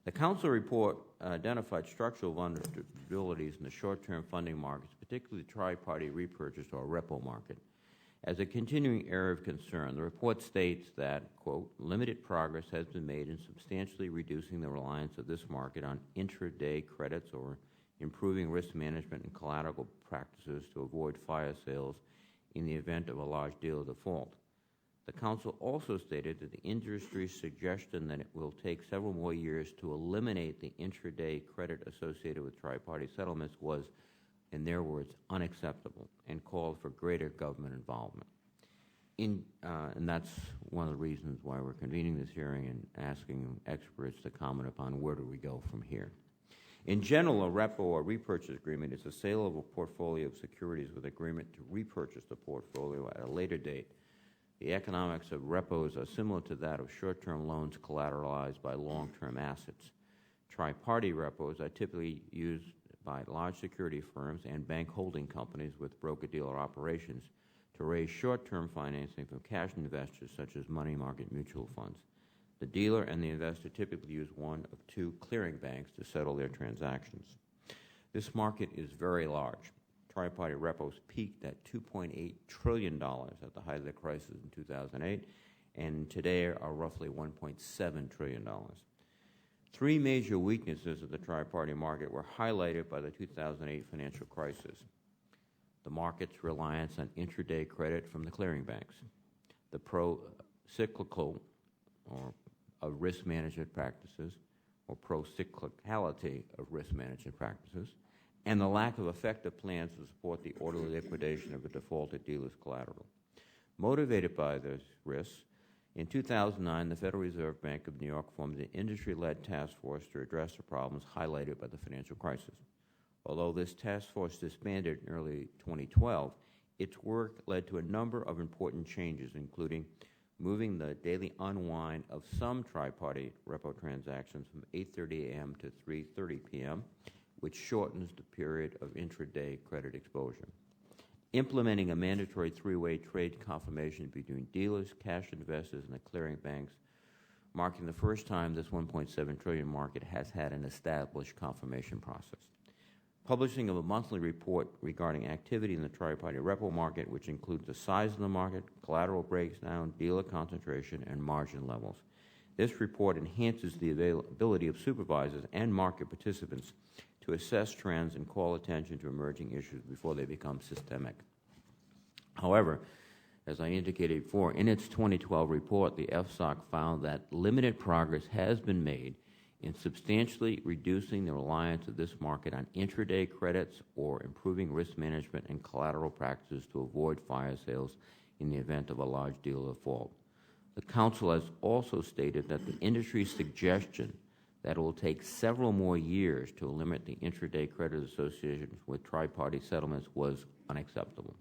The Council report identified structural vulnerabilities in the short-term funding markets, particularly the tri-party repurchase or Repo market. As a continuing area of concern, the report states that, quote, limited progress has been made in substantially reducing the reliance of this market on intraday credits or improving risk management and collateral practices to avoid fire sales in the event of a large deal default. The Council also stated that the industry's suggestion that it will take several more years to eliminate the intraday credit associated with tri-party settlements was, in their words, unacceptable, and called for greater government involvement. And that's one of the reasons why we're convening this hearing and asking experts to comment upon where do we go from here. In general, a Repo or repurchase agreement is a sale of a portfolio of securities with agreement to repurchase the portfolio at a later date. The economics of repos are similar to that of short-term loans collateralized by long-term assets. Tri-party repos are typically used by large security firms and bank holding companies with broker-dealer operations to raise short-term financing from cash investors such as money market mutual funds. The dealer and the investor typically use one of two clearing banks to settle their transactions. This market is very large. Tri-party repos peaked at $2.8 trillion at the height of the crisis in 2008, and today are roughly $1.7 trillion. Three major weaknesses of the tri-party market were highlighted by the 2008 financial crisis. The market's reliance on intraday credit from the clearing banks, the pro-cyclical or of risk management practices, or pro-cyclicality of risk management practices, and the lack of effective plans to support the orderly liquidation of a defaulted dealer's collateral. Motivated by those risks, in 2009, the Federal Reserve Bank of New York formed an industry-led task force to address the problems highlighted by the financial crisis. Although this task force disbanded in early 2012, its work led to a number of important changes, including moving the daily unwind of some tri-party repo transactions from 8:30 a.m. to 3:30 p.m., which shortens the period of intraday credit exposure. Implementing a mandatory three-way trade confirmation between dealers, cash investors, and the clearing banks, marking the first time this $1.7 trillion market has had an established confirmation process. Publishing of a monthly report regarding activity in the tri-party repo market, which includes the size of the market, collateral breakdown, dealer concentration, and margin levels. This report enhances the availability of supervisors and market participants to assess trends and call attention to emerging issues before they become systemic. However, as I indicated before, in its 2012 report, the FSOC found that limited progress has been made in substantially reducing the reliance of this market on intraday credits or improving risk management and collateral practices to avoid fire sales in the event of a large deal default. The Council has also stated that the industry's suggestion that it will take several more years to eliminate the intraday credit associated with tri-party settlements was unacceptable.